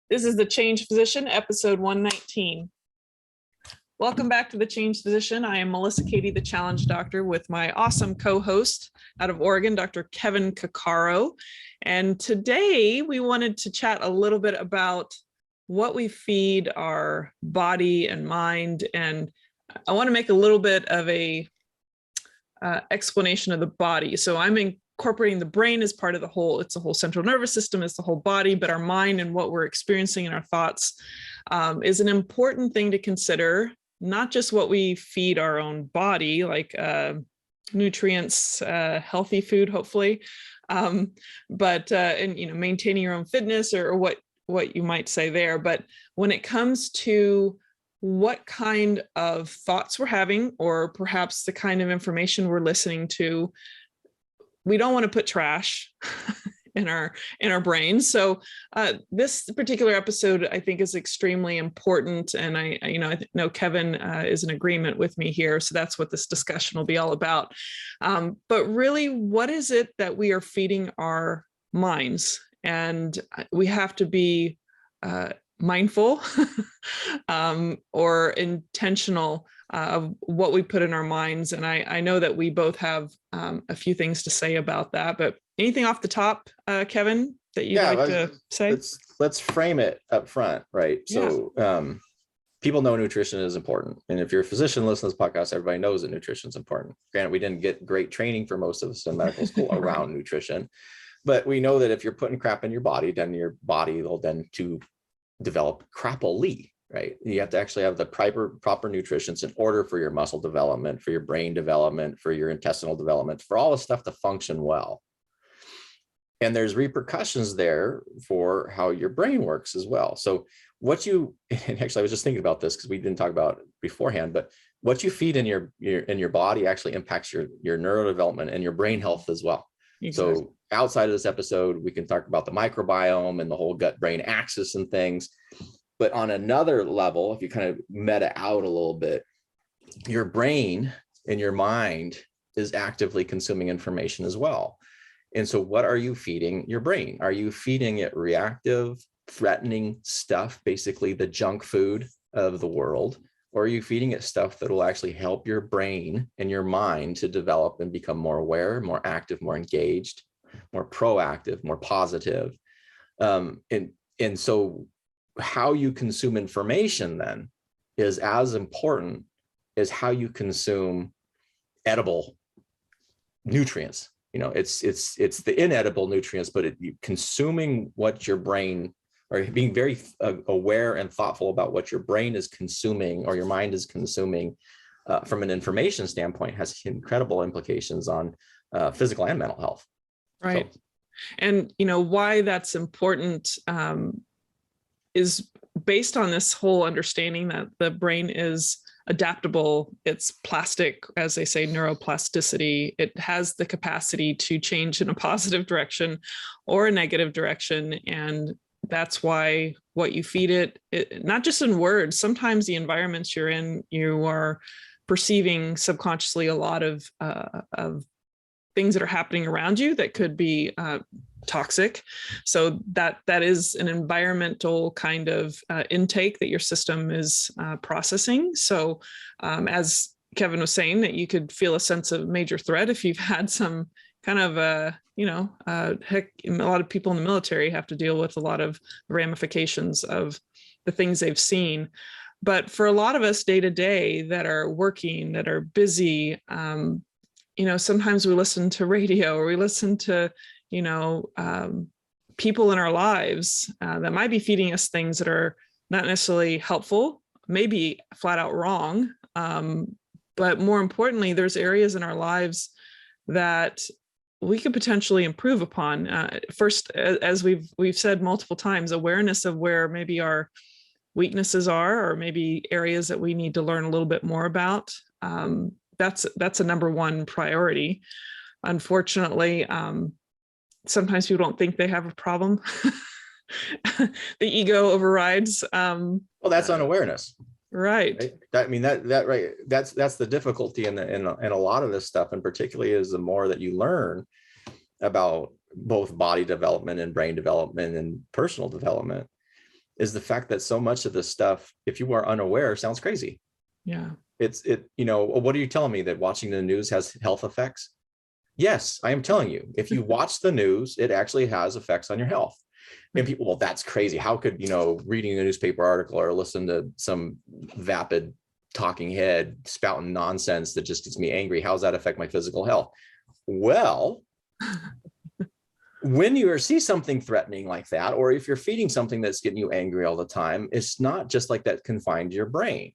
This is The Change Physician, episode 119. Welcome back to The Change Physician. I am Melissa Cady, the Challenge Doctor, with my awesome co-host out of Oregon, Dr. Kevin Cuccaro. And today we wanted to chat a little bit about what we feed our body and mind. And I want to make a little bit of a explanation of the body. So I'm incorporating the brain as part of the whole. It's the whole central nervous system, it's the whole body, but our mind and what we're experiencing in our thoughts is an important thing to consider, not just what we feed our own body, like nutrients, healthy food, hopefully, but maintaining your own fitness or what you might say there. But when it comes to what kind of thoughts we're having, or perhaps the kind of information we're listening to, we don't want to put trash in our brains. So this particular episode, I think, is extremely important, and I know Kevin is in agreement with me here. So that's what this discussion will be all about. But really, what is it that we are feeding our minds? And we have to be mindful or intentional of what we put in our minds. And I know that we both have a few things to say about that, but anything off the top, Kevin, that you'd like to say? Let's frame it up front, right? Yeah. So people know nutrition is important. And if you're a physician listening to this podcast, everybody knows that nutrition is important. Granted, we didn't get great training for most of us in medical school around nutrition, but we know that if you're putting crap in your body, then your body will then to develop crappily, right? You have to actually have the proper nutrition in order for your muscle development, for your brain development, for your intestinal development, for all the stuff to function well. And there's repercussions there for how your brain works as well. So and actually I was just thinking about this because we didn't talk about it beforehand, but what you feed in your body actually impacts your neurodevelopment and your brain health as well. Exactly. So outside of this episode, we can talk about the microbiome and the whole gut-brain axis and things. But on another level, if you kind of meta out a little bit, your brain and your mind is actively consuming information as well. And so what are you feeding your brain? Are you feeding it reactive, threatening stuff, basically the junk food of the world? Or are you feeding it stuff that will actually help your brain and your mind to develop and become more aware, more active, more engaged, more proactive, more positive? And so how you consume information then is as important as how you consume edible nutrients. You know, it's the inedible nutrients, but consuming what your brain, or being very aware and thoughtful about what your brain is consuming or your mind is consuming from an information standpoint has incredible implications on physical and mental health. Right. So, and why that's important is based on this whole understanding that the brain is adaptable. It's plastic, as they say, neuroplasticity. It has the capacity to change in a positive direction or a negative direction. And that's why what you feed it, not just in words, sometimes the environments you're in, you are perceiving subconsciously a lot of things that are happening around you that could be toxic. So that is an environmental kind of intake that your system is processing. So as Kevin was saying, that you could feel a sense of major threat if you've had some kind of heck, a lot of people in the military have to deal with a lot of ramifications of the things they've seen. But for a lot of us day to day that are working, that are busy, sometimes we listen to radio, or we listen to, people in our lives that might be feeding us things that are not necessarily helpful, maybe flat out wrong. But more importantly, there's areas in our lives that we could potentially improve upon. First, as we've said multiple times, awareness of where maybe our weaknesses are, or maybe areas that we need to learn a little bit more about. That's a number one priority. Unfortunately, sometimes people don't think they have a problem. The ego overrides. Well, that's unawareness. Right. That's the difficulty in a lot of this stuff, and particularly is the more that you learn about both body development and brain development and personal development, is the fact that so much of this stuff, if you are unaware, sounds crazy. Yeah. What are you telling me, that watching the news has health effects? Yes, I am telling you, if you watch the news, it actually has effects on your health. And people, well, that's crazy. How could, reading a newspaper article or listen to some vapid talking head spouting nonsense that just gets me angry, how does that affect my physical health? Well, when you see something threatening like that, or if you're feeding something that's getting you angry all the time, it's not just like that confined to your brain.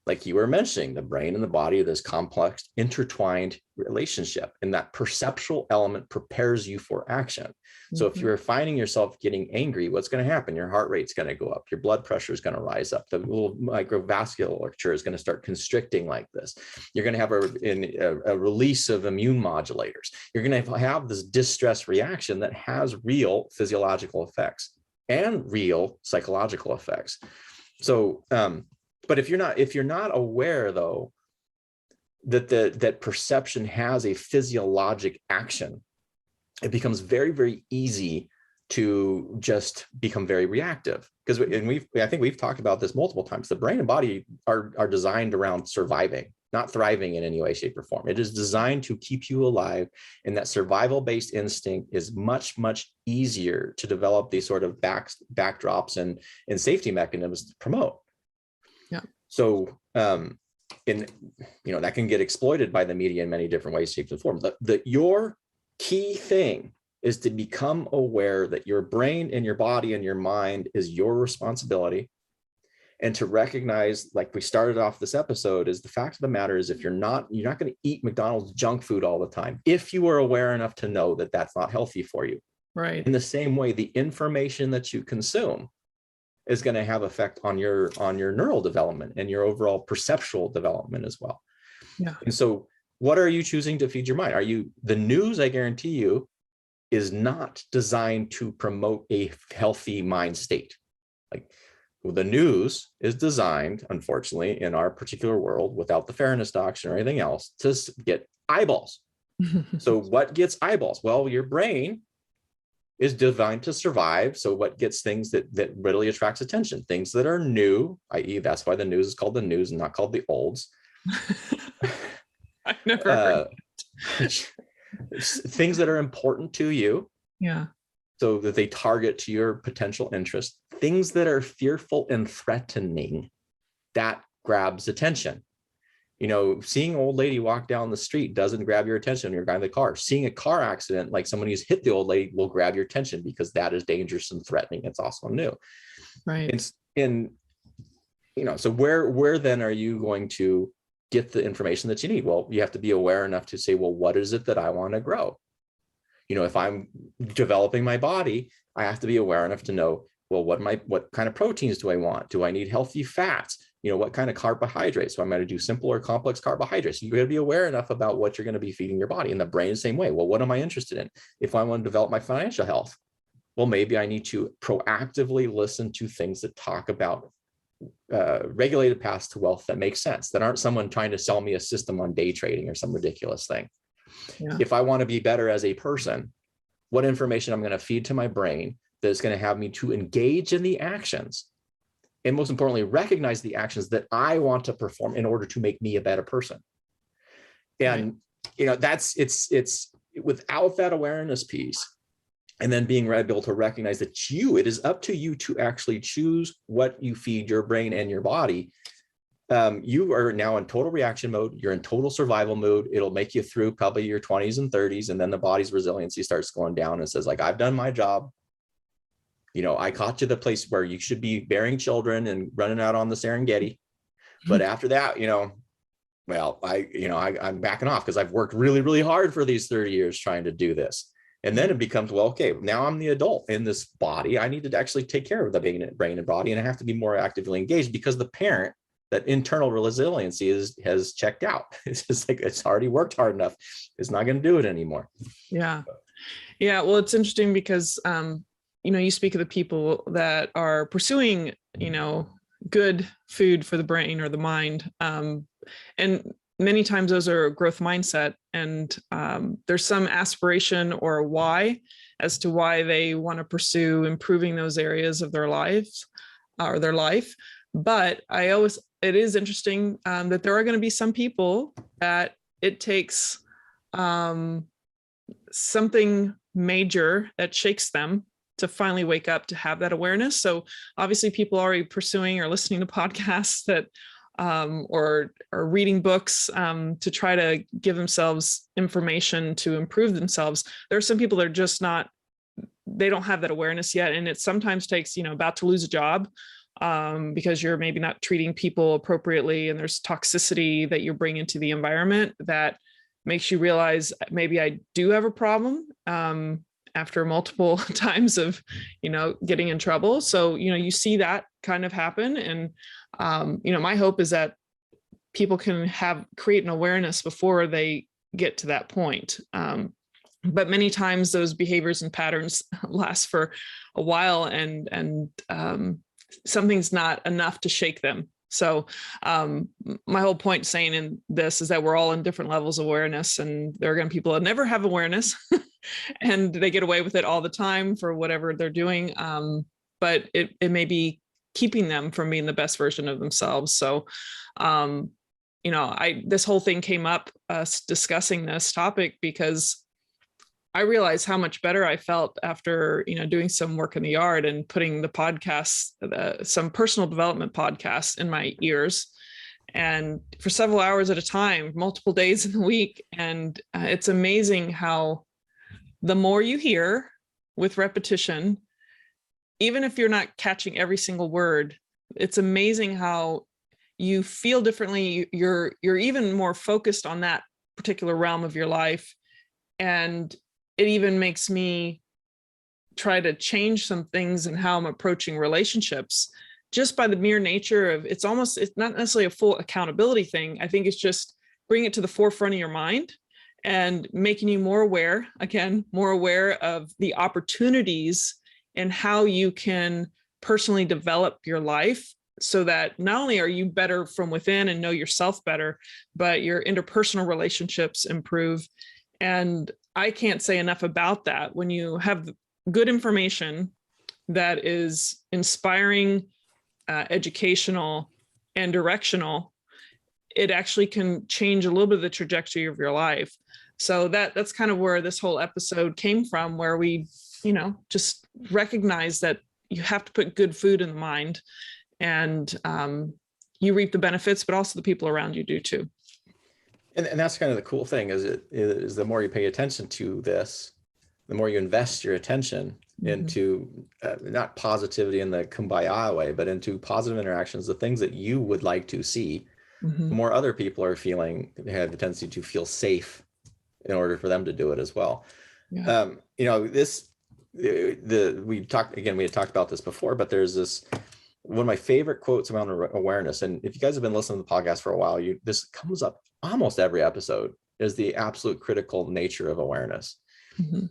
Like you were mentioning, the brain and the body are this complex, intertwined relationship, and that perceptual element prepares you for action. So if you're finding yourself getting angry, what's going to happen? Your heart rate's going to go up. Your blood pressure is going to rise up. The little microvasculature is going to start constricting like this. You're going to have a release of immune modulators. You're going to have this distress reaction that has real physiological effects and real psychological effects. So, but if you're not aware, though, that perception has a physiologic action, it becomes very, very easy to just become very reactive. Because I think we've talked about this multiple times. The brain and body are designed around surviving, not thriving in any way, shape, or form. It is designed to keep you alive, and that survival-based instinct is much, much easier to develop these sort of backdrops and safety mechanisms to promote. Yeah. So, that can get exploited by the media in many different ways, shapes, and forms. Your key thing is to become aware that your brain and your body and your mind is your responsibility, and to recognize, like we started off this episode, is the fact of the matter is, if you're not going to eat McDonald's junk food all the time, if you are aware enough to know that that's not healthy for you. Right. In the same way, the information that you consume is going to have effect on your neural development and your overall perceptual development as well. Yeah. And so what are you choosing to feed your mind? The news, I guarantee you, is not designed to promote a healthy mind state. Like, the news is designed, unfortunately, in our particular world, without the fairness doctrine or anything else, to get eyeballs. So what gets eyeballs? Well, your brain is designed to survive. So what gets things that readily attracts attention? Things that are new, i.e. that's why the news is called the news and not called the olds. I've never heard things that are important to you. Yeah. So that they target to your potential interest. Things that are fearful and threatening, that grabs attention. Seeing an old lady walk down the street doesn't grab your attention when you're driving the car. Seeing a car accident, like someone who's hit the old lady, will grab your attention because that is dangerous and threatening. It's also new. Right. So where then are you going to get the information that you need? Well, you have to be aware enough to say, well, what is it that I want to grow? If I'm developing my body, I have to be aware enough to know, well, what kind of proteins do I want? Do I need healthy fats? What kind of carbohydrates? So I'm going to do simple or complex carbohydrates. You're going to be aware enough about what you're going to be feeding your body, and the brain the same way. Well, what am I interested in? If I want to develop my financial health, well, maybe I need to proactively listen to things that talk about regulated paths to wealth that make sense, that aren't someone trying to sell me a system on day trading or some ridiculous thing. Yeah. If I want to be better as a person, what information I'm going to feed to my brain that is going to have me to engage in the actions, and most importantly, recognize the actions that I want to perform in order to make me a better person. And, it's without that awareness piece, and then being able to recognize that it is up to you to actually choose what you feed your brain and your body. You are now in total reaction mode. You're in total survival mode. It'll make you through probably your 20s and 30s. And then the body's resiliency starts going down and says, like, I've done my job. I caught you the place where you should be bearing children and running out on the Serengeti. But after that, well, I'm backing off because I've worked really, really hard for these 30 years trying to do this. And then it becomes, well, okay, now I'm the adult in this body. I need to actually take care of the brain and body, and I have to be more actively engaged because the parent, that internal resiliency has checked out. It's just like, it's already worked hard enough. It's not going to do it anymore. Yeah. Yeah. Well, it's interesting because, you speak of the people that are pursuing, good food for the brain or the mind. And many times those are a growth mindset, and there's some aspiration or why as to why they want to pursue improving those areas of their lives. or their life. But it is interesting that there are going to be some people that it takes something major that shakes them to finally wake up to have that awareness. So obviously people are already pursuing or listening to podcasts that or reading books to try to give themselves information to improve themselves. There are some people that are just not, they don't have that awareness yet. And it sometimes takes, about to lose a job because you're maybe not treating people appropriately, and there's toxicity that you bring into the environment that makes you realize maybe I do have a problem after multiple times of, getting in trouble. So, you see that kind of happen. And, my hope is that people can create an awareness before they get to that point. But many times those behaviors and patterns last for a while, and something's not enough to shake them. So my whole point saying in this is that we're all in different levels of awareness, and there are going to be people that never have awareness and they get away with it all the time for whatever they're doing. But it may be keeping them from being the best version of themselves. So, this whole thing came up, us discussing this topic, because I realized how much better I felt after, doing some work in the yard and putting the podcasts, some personal development podcasts in my ears, and for several hours at a time, multiple days in the week. And it's amazing how the more you hear with repetition, even if you're not catching every single word, it's amazing how you feel differently. You're even more focused on that particular realm of your life. And it even makes me try to change some things in how I'm approaching relationships, just by the mere nature of it's not necessarily a full accountability thing. I think it's just bring it to the forefront of your mind and making you more aware of the opportunities and how you can personally develop your life, so that not only are you better from within and know yourself better, but your interpersonal relationships improve. And I can't say enough about that. When you have good information that is inspiring, educational, and directional, it actually can change a little bit of the trajectory of your life. So that's kind of where this whole episode came from, where we, just recognize that you have to put good food in the mind, and you reap the benefits, but also the people around you do too. And that's kind of the cool thing is the more you pay attention to this, the more you invest your attention into not positivity in the kumbaya way, but into positive interactions, the things that you would like to see, the more other people are feeling, they have the tendency to feel safe in order for them to do it as well. Yeah. We had talked about this before, but there's this, one of my favorite quotes around awareness. And if you guys have been listening to the podcast for a while, this comes up almost every episode, is the absolute critical nature of awareness.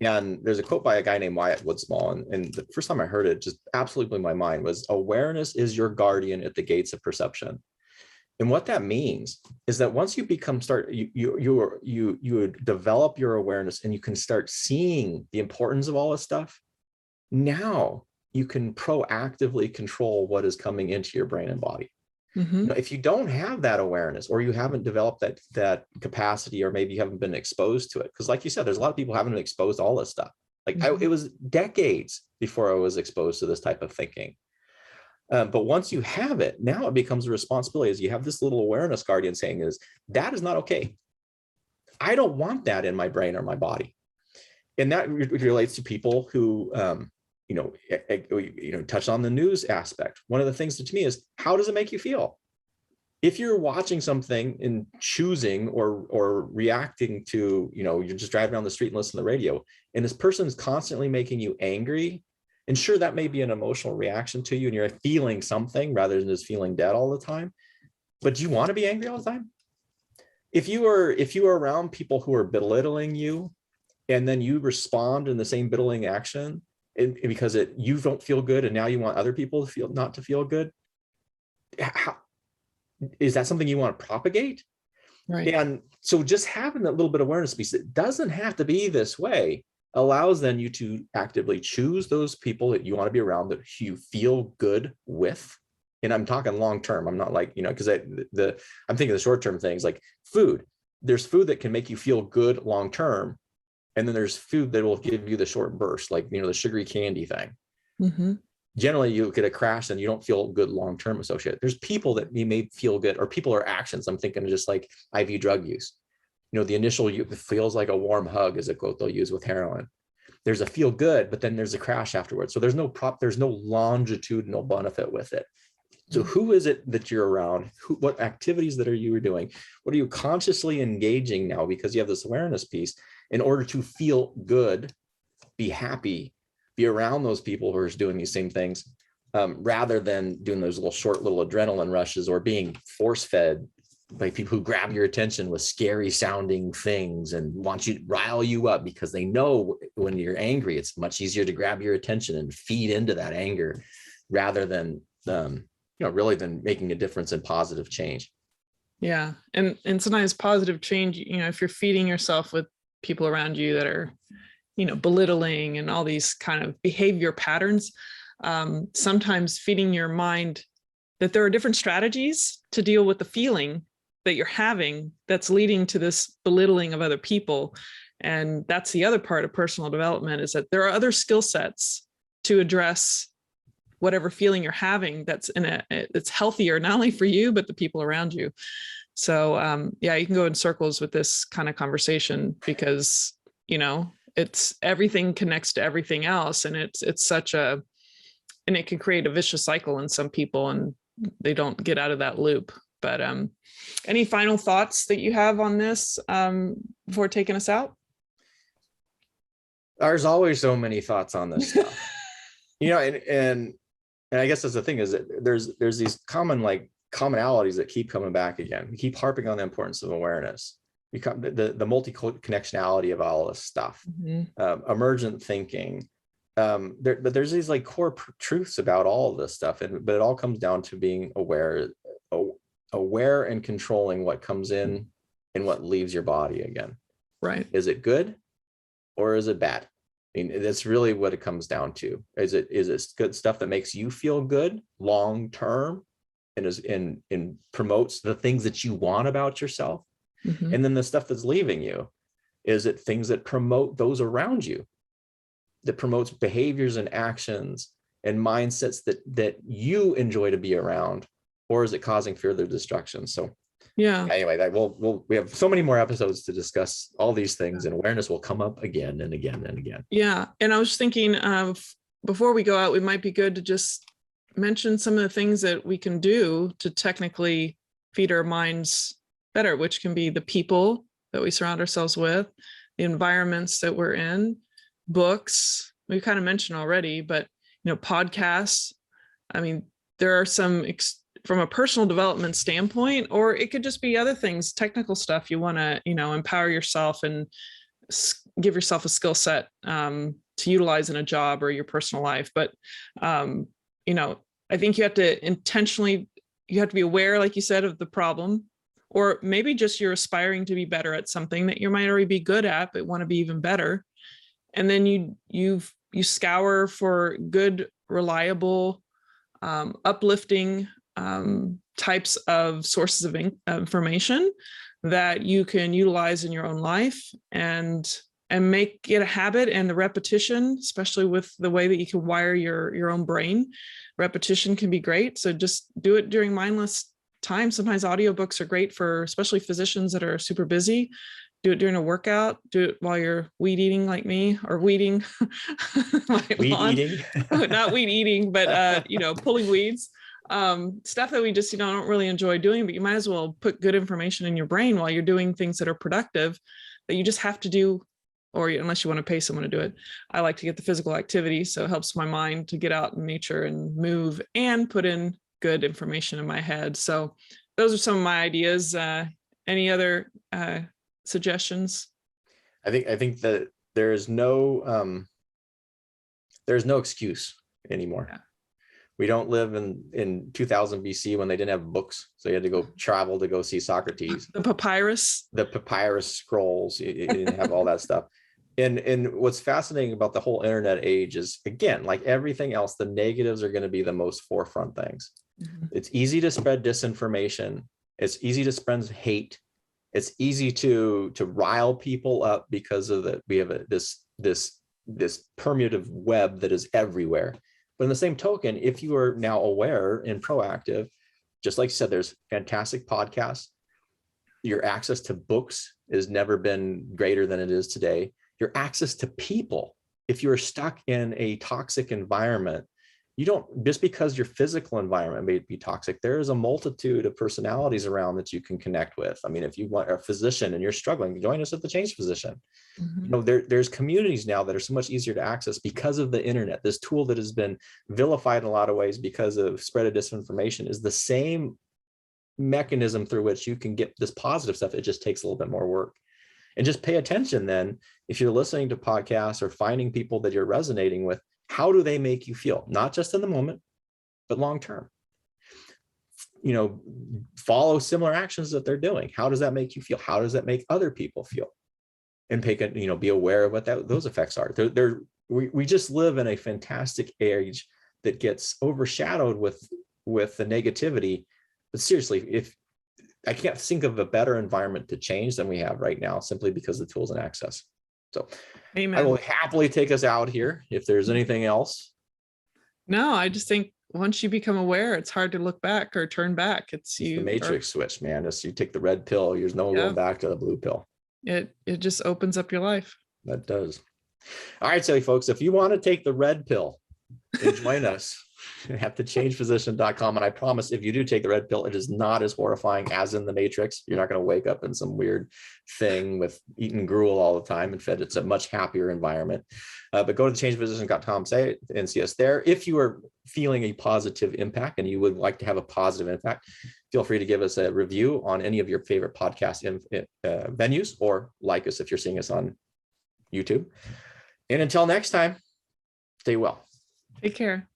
And there's a quote by a guy named Wyatt Woodsmall. And the first time I heard it, just absolutely blew my mind, was awareness is your guardian at the gates of perception. And what that means is that once you you develop your awareness and you can start seeing the importance of all this stuff, now you can proactively control what is coming into your brain and body. If you don't have that awareness, or you haven't developed that capacity, or maybe you haven't been exposed to it, because like you said, there's a lot of people who haven't been exposed to all this stuff. Like it was decades before I was exposed to this type of thinking. But once you have it, now it becomes a responsibility, as you have this little awareness guardian saying that is not okay. I don't want that in my brain or my body. And that relates to people who, touch on the news aspect. One of the things to me is, how does it make you feel? If you're watching something and choosing or reacting to, you're just driving down the street and listening to the radio, and this person's constantly making you angry, and sure, that may be an emotional reaction to you, and you're feeling something rather than just feeling dead all the time. But do you want to be angry all the time? If you are around people who are belittling you, and then you respond in the same belittling action, because you don't feel good, and now you want other people to not to feel good, is that something you want to propagate? Right. And so just having that little bit of awareness piece, it doesn't have to be this way. allows then you to actively choose those people that you want to be around, that you feel good with. And I'm talking long term. I'm not like, because I'm thinking the short term things like food. There's food that can make you feel good long term, and then there's food that will give you the short burst, like the sugary candy thing. Mm-hmm. Generally, you get a crash and you don't feel good long term associated. There's people that you may feel good, or people or actions. I'm thinking just like IV drug use. The initial feels like a warm hug is a quote they'll use with heroin. There's a feel good, but then there's a crash afterwards. So there's no longitudinal benefit with it. So who is it that you're around? What activities that are you doing? What are you consciously engaging now, because you have this awareness piece, in order to feel good, be happy, be around those people who are doing these same things, rather than doing those short little adrenaline rushes, or being force fed by people who grab your attention with scary sounding things and want you to rile you up, because they know when you're angry, it's much easier to grab your attention and feed into that anger, rather than really than making a difference in positive change. Yeah. And sometimes positive change, if you're feeding yourself with people around you that are, belittling and all these kind of behavior patterns, sometimes feeding your mind that there are different strategies to deal with the feeling that you're having that's leading to this belittling of other people. And that's the other part of personal development, is that there are other skill sets to address whatever feeling you're having that's it's healthier, not only for you, but the people around you. So you can go in circles with this kind of conversation, because, it's everything connects to everything else. And it's and it can create a vicious cycle in some people, and they don't get out of that loop. But any final thoughts that you have on this before taking us out? There's always so many thoughts on this stuff. And I guess that's the thing, is that there's these commonalities that keep coming back again. We keep harping on the importance of awareness, the multi-connectionality of all this stuff, emergent thinking. But there's these core truths about all of this stuff, but it all comes down to being aware and controlling what comes in and what leaves your body again. Right. Is it good or is it bad? I mean, that's really what it comes down to. Is it good stuff that makes you feel good long term, and promotes the things that you want about yourself? Mm-hmm. And then the stuff that's leaving you, is it things that promote those around you, that promotes behaviors and actions and mindsets that you enjoy to be around, or is it causing further destruction? So anyway, we have so many more episodes to discuss all these things, and awareness will come up again and again and again. Yeah. And I was thinking before we go out, it might be good to just mention some of the things that we can do to technically feed our minds better, which can be the people that we surround ourselves with, the environments that we're in, books, we kind of mentioned already, but, podcasts. I mean, there are some from a personal development standpoint, or it could just be other things, technical stuff. You want to, empower yourself and give yourself a skill set to utilize in a job or your personal life. But, I think you have to be aware, like you said, of the problem, or maybe just you're aspiring to be better at something that you might already be good at, but want to be even better. And then you scour for good, reliable, uplifting types of sources of information that you can utilize in your own life, and make it a habit. And the repetition, especially with the way that you can wire your own brain, repetition can be great. So just do it during mindless time. Sometimes audiobooks are great for especially physicians that are super busy. Do it during a workout, do it while you're weed eating like me, or weeding. Eating? Not weed eating, but pulling weeds. Stuff that we just don't really enjoy doing, but you might as well put good information in your brain while you're doing things that are productive, that you just have to do, or unless you want to pay someone to do it. I like to get the physical activity, so it helps my mind to get out in nature and move and put in good information in my head. So those are some of my ideas. Any other suggestions? I think that there's no excuse anymore. Yeah. We don't live in 2000 BC when they didn't have books, so you had to go travel to go see Socrates. The papyrus scrolls. You didn't have all that stuff. And what's fascinating about the whole internet age is, again, like everything else, the negatives are going to be the most forefront things. It's easy to spread disinformation. It's easy to spread hate. It's easy to rile people up because of we have this permeative web that is everywhere. But in the same token, if you are now aware and proactive, just like you said, there's fantastic podcasts. Your access to books has never been greater than it is today. Your access to people, if you're stuck in a toxic environment, you don't, just because your physical environment may be toxic, there is a multitude of personalities around that you can connect with. I mean, if you want a physician and you're struggling, join us at the Change Physician. You know, there's communities now that are so much easier to access because of the internet. This tool that has been vilified in a lot of ways because of spread of disinformation is the same mechanism through which you can get this positive stuff. It just takes a little bit more work. And just pay attention then, if you're listening to podcasts or finding people that you're resonating with, how do they make you feel? Not just in the moment, but long term. You know, follow similar actions that they're doing. How does that make you feel? How does that make other people feel? And be aware of what those effects are. We just live in a fantastic age that gets overshadowed with the negativity. But seriously, if I can't think of a better environment to change than we have right now, simply because of the tools and access. So Amen. I will happily take us out here if there's anything else. No, I just think once you become aware, it's hard to look back or turn back. It's the matrix switch, man. Just you take the red pill, there's no going back to the blue pill. It just opens up your life. That does. All right, so folks, if you want to take the red pill and join us at thechangephysician.com, and I promise if you do take the red pill, it is not as horrifying as in the Matrix. You're not going to wake up in some weird thing with eating gruel all the time. In fact, it's a much happier environment. But go to thechangephysician.com and see us there. If you are feeling a positive impact and you would like to have a positive impact, feel free to give us a review on any of your favorite podcast venues, or like us if you're seeing us on YouTube. And until next time, stay well. Take care.